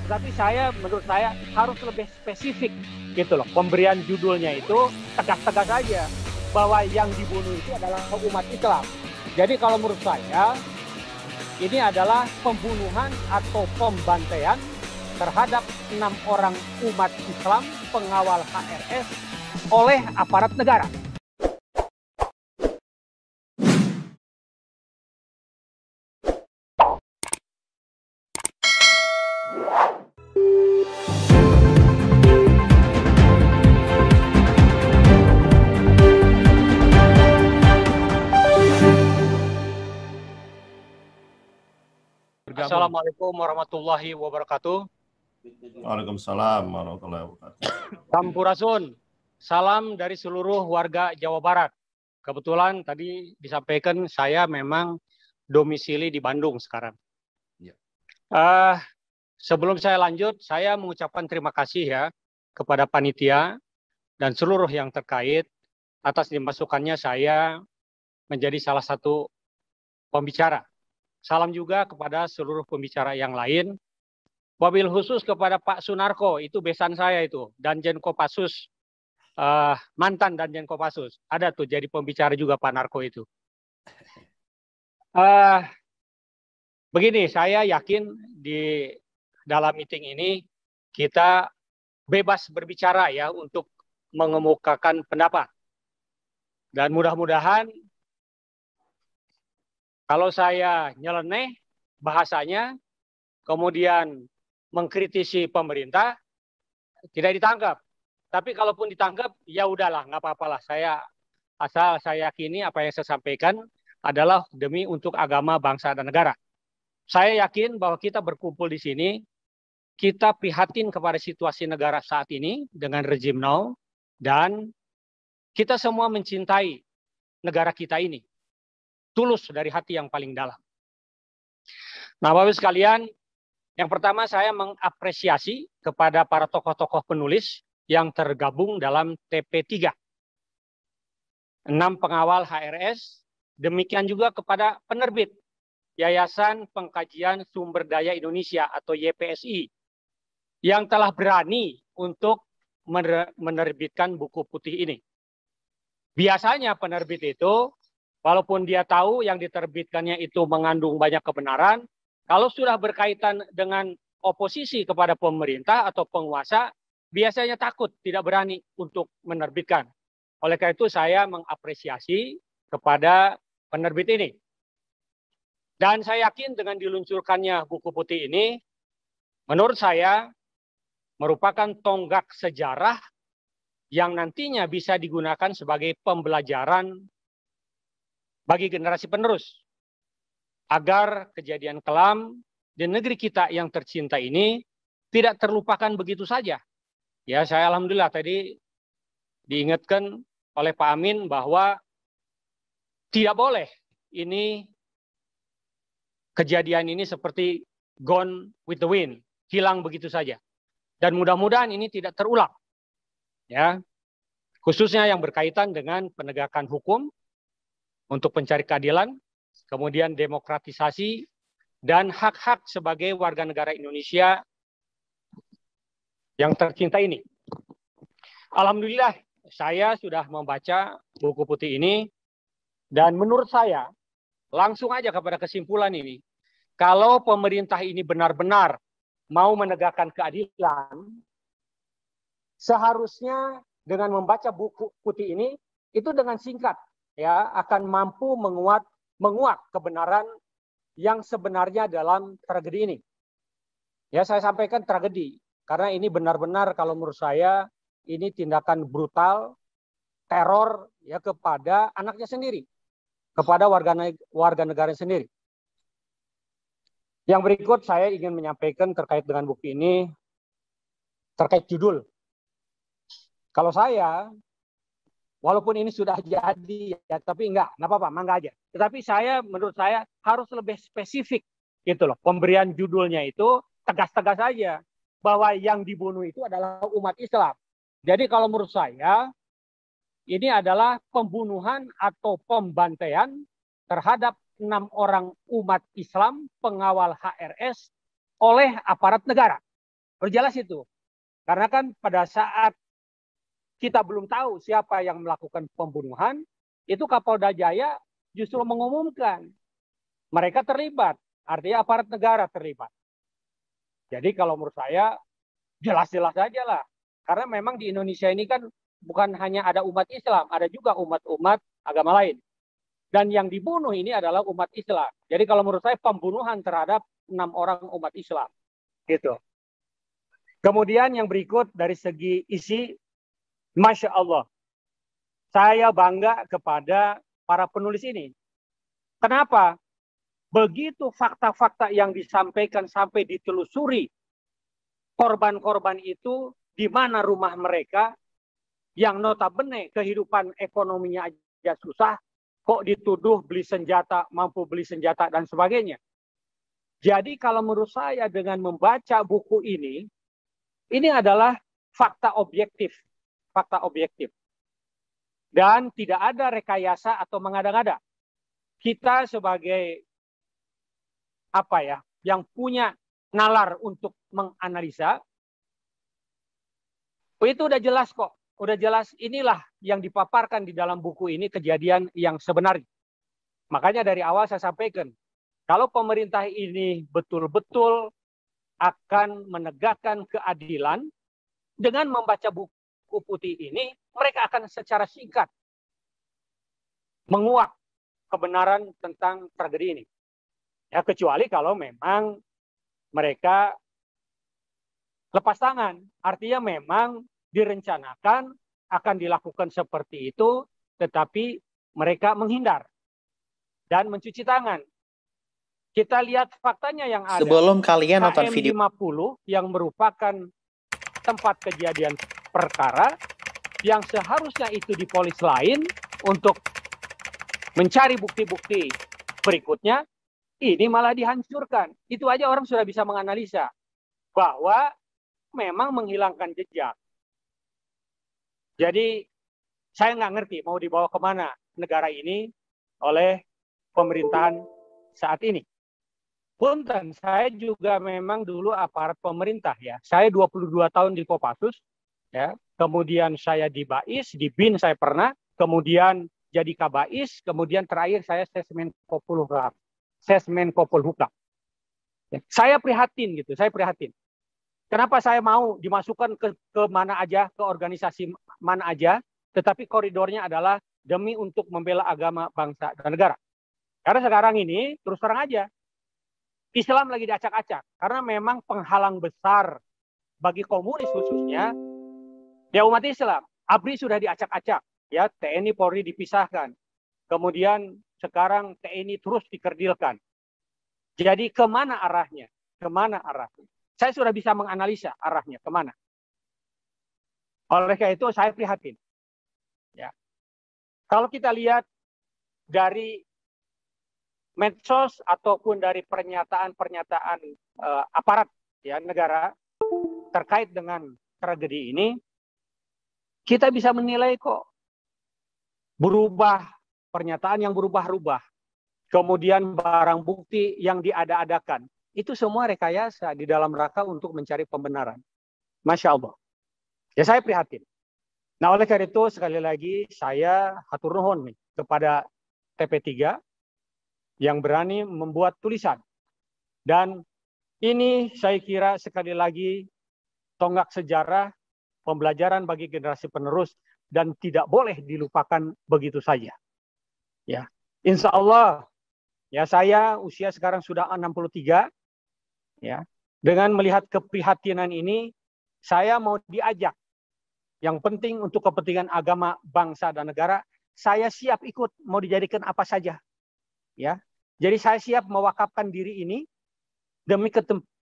Tapi menurut saya harus lebih spesifik gitu loh. Pemberian judulnya itu tegas-tegas saja bahwa yang dibunuh itu adalah umat Islam. Jadi kalau menurut saya ini adalah pembunuhan atau pembantaian terhadap 6 orang umat Islam pengawal HRS oleh aparat negara. Assalamualaikum warahmatullahi wabarakatuh. Waalaikumsalam warahmatullahi wabarakatuh. Sampurasun. Salam dari seluruh warga Jawa Barat. Kebetulan tadi disampaikan saya memang domisili di Bandung sekarang. Ya. Sebelum saya lanjut, saya mengucapkan terima kasih ya kepada panitia dan seluruh yang terkait atas dimasukkannya saya menjadi salah satu pembicara. Salam juga kepada seluruh pembicara yang lain. Wabil khusus kepada Pak Sunarko, itu besan saya itu, Danjen Kopassus, mantan Danjen Kopassus. Ada tuh jadi pembicara juga Pak Narko itu. Begini, saya yakin di dalam meeting ini kita bebas berbicara ya untuk mengemukakan pendapat. Dan mudah-mudahan kalau saya nyeleneh bahasanya, kemudian mengkritisi pemerintah, tidak ditangkap. Tapi kalaupun ditangkap, ya udahlah, nggak apa-apalah. Asal saya yakini apa yang saya sampaikan adalah demi untuk agama, bangsa, dan negara. Saya yakin bahwa kita berkumpul di sini, kita prihatin kepada situasi negara saat ini dengan rezim now, dan kita semua mencintai negara kita ini. Tulus dari hati yang paling dalam. Nah, Bapak sekalian, yang pertama saya mengapresiasi kepada para tokoh-tokoh penulis yang tergabung dalam TP3. 6 pengawal HRS, demikian juga kepada penerbit Yayasan Pengkajian Sumber Daya Indonesia atau YPSI yang telah berani untuk menerbitkan buku putih ini. Biasanya penerbit itu walaupun dia tahu yang diterbitkannya itu mengandung banyak kebenaran, kalau sudah berkaitan dengan oposisi kepada pemerintah atau penguasa, biasanya takut, tidak berani untuk menerbitkan. Oleh karena itu saya mengapresiasi kepada penerbit ini. Dan saya yakin dengan diluncurkannya buku putih ini, menurut saya merupakan tonggak sejarah yang nantinya bisa digunakan sebagai pembelajaran bagi generasi penerus, agar kejadian kelam di negeri kita yang tercinta ini tidak terlupakan begitu saja. Ya, saya alhamdulillah tadi diingatkan oleh Pak Amin bahwa tidak boleh ini kejadian ini seperti gone with the wind, hilang begitu saja. Dan mudah-mudahan ini tidak terulang. Ya, khususnya yang berkaitan dengan penegakan hukum untuk mencari keadilan, kemudian demokratisasi, dan hak-hak sebagai warga negara Indonesia yang tercinta ini. Alhamdulillah, saya sudah membaca buku putih ini, dan menurut saya, langsung aja kepada kesimpulan ini, kalau pemerintah ini benar-benar mau menegakkan keadilan, seharusnya dengan membaca buku putih ini, itu dengan singkat, ya akan mampu menguak kebenaran yang sebenarnya dalam tragedi ini. Ya, saya sampaikan tragedi karena ini benar-benar kalau menurut saya ini tindakan brutal, teror ya kepada anaknya sendiri, kepada warga negara sendiri. Yang berikut saya ingin menyampaikan terkait dengan buku ini, terkait judul. Kalau saya walaupun ini sudah jadi, ya, tapi enggak apa-apa, mangga aja. Tetapi menurut saya harus lebih spesifik, gitu loh. Pemberian judulnya itu tegas-tegas saja bahwa yang dibunuh itu adalah umat Islam. Jadi kalau menurut saya ini adalah pembunuhan atau pembantaian terhadap 6 orang umat Islam pengawal HRS oleh aparat negara. Harus jelas itu. Karena kan pada saat kita belum tahu siapa yang melakukan pembunuhan, itu Kapolda Jaya justru mengumumkan mereka terlibat. Artinya aparat negara terlibat. Jadi kalau menurut saya jelas-jelas saja lah. Karena memang di Indonesia ini kan bukan hanya ada umat Islam, ada juga umat-umat agama lain. Dan yang dibunuh ini adalah umat Islam. Jadi kalau menurut saya pembunuhan terhadap 6 orang umat Islam. Gitu. Kemudian yang berikut dari segi isi, Masya Allah. Saya bangga kepada para penulis ini. Kenapa? Begitu fakta-fakta yang disampaikan sampai ditelusuri korban-korban itu di mana rumah mereka yang notabene kehidupan ekonominya aja susah, kok dituduh beli senjata, mampu beli senjata dan sebagainya. Jadi kalau menurut saya dengan membaca buku ini adalah fakta objektif. Fakta objektif. Dan tidak ada rekayasa atau mengada-ngada. Kita sebagai yang punya nalar untuk menganalisa, itu udah jelas kok. Udah jelas inilah yang dipaparkan di dalam buku ini kejadian yang sebenarnya. Makanya dari awal saya sampaikan, kalau pemerintah ini betul-betul akan menegakkan keadilan, dengan membaca buku putih ini, mereka akan secara singkat menguak kebenaran tentang tragedi ini. Ya, kecuali kalau memang mereka lepas tangan. Artinya memang direncanakan akan dilakukan seperti itu, tetapi mereka menghindar dan mencuci tangan. Kita lihat faktanya yang ada. Sebelum kalian nonton video KM50 yang merupakan tempat kejadian perkara yang seharusnya itu di polis lain untuk mencari bukti-bukti berikutnya, ini malah dihancurkan. Itu aja orang sudah bisa menganalisa bahwa memang menghilangkan jejak. Jadi saya nggak ngerti mau dibawa kemana negara ini oleh pemerintahan saat ini. Punten, saya juga memang dulu aparat pemerintah ya. Saya 22 tahun di Kopassus, ya. Kemudian saya di BAIS, di BIN saya pernah, kemudian jadi Kabais, kemudian terakhir saya Sesmenko Polhukam. Ya. Saya prihatin gitu, saya prihatin. Kenapa saya mau dimasukkan ke mana aja, ke organisasi mana aja, tetapi koridornya adalah demi untuk membela agama, bangsa, dan negara. Karena sekarang ini, terus terang aja, Islam lagi diacak-acak. Karena memang penghalang besar bagi komunis khususnya, ya umat Islam. ABRI sudah diacak-acak. Ya, TNI Polri dipisahkan. Kemudian sekarang TNI terus dikerdilkan. Jadi kemana arahnya? Kemana arahnya? Saya sudah bisa menganalisa arahnya kemana. Oleh karena itu saya prihatin. Ya. Kalau kita lihat dari medsos ataupun dari pernyataan-pernyataan aparat ya negara terkait dengan tragedi ini, kita bisa menilai kok berubah, pernyataan yang berubah-ubah, kemudian barang bukti yang diada-adakan, itu semua rekayasa di dalam rangka untuk mencari pembenaran. Masya Allah. Ya saya prihatin. Nah oleh karena itu sekali lagi saya hatur nuhun nih kepada TP3 yang berani membuat tulisan. Dan ini saya kira sekali lagi tonggak sejarah, pembelajaran bagi generasi penerus dan tidak boleh dilupakan begitu saja. Ya, insya Allah, ya saya usia sekarang sudah 63, ya. Dengan melihat keprihatinan ini, saya mau diajak. Yang penting untuk kepentingan agama, bangsa dan negara, saya siap ikut, mau dijadikan apa saja. Ya, jadi saya siap mewakafkan diri ini demi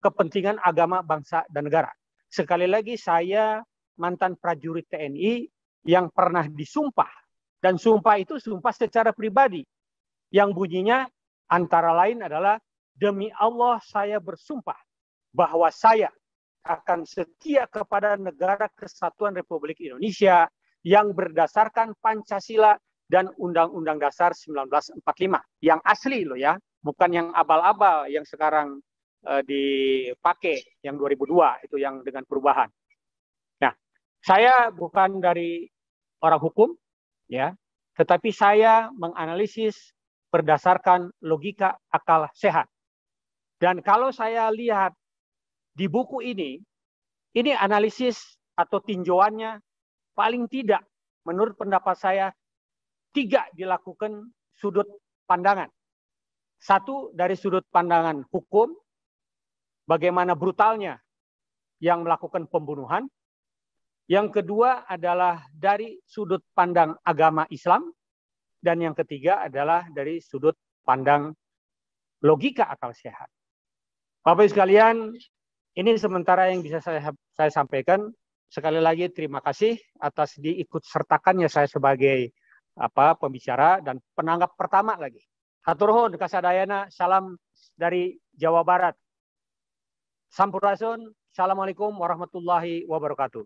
kepentingan agama, bangsa, dan negara. Sekali lagi saya mantan prajurit TNI yang pernah disumpah. Dan sumpah itu sumpah secara pribadi. Yang bunyinya antara lain adalah, demi Allah saya bersumpah bahwa saya akan setia kepada negara Kesatuan Republik Indonesia yang berdasarkan Pancasila dan Undang-Undang Dasar 1945. Yang asli loh ya, bukan yang abal-abal yang sekarang dipakai yang 2002 itu yang dengan perubahan. Nah, saya bukan dari orang hukum, ya, tetapi saya menganalisis berdasarkan logika akal sehat. Dan kalau saya lihat di buku ini analisis atau tinjauannya paling tidak menurut pendapat saya 3 dilakukan sudut pandangan. 1 dari sudut pandangan hukum, bagaimana brutalnya yang melakukan pembunuhan. Yang kedua adalah dari sudut pandang agama Islam. Dan yang ketiga adalah dari sudut pandang logika akal sehat. Bapak Ibu sekalian, ini sementara yang bisa saya sampaikan. Sekali lagi terima kasih atas diikut sertakannya saya sebagai pembicara dan penanggap pertama lagi. Hatur nuhun kasadayana, salam dari Jawa Barat. Sampurasun, assalamualaikum warahmatullahi wabarakatuh.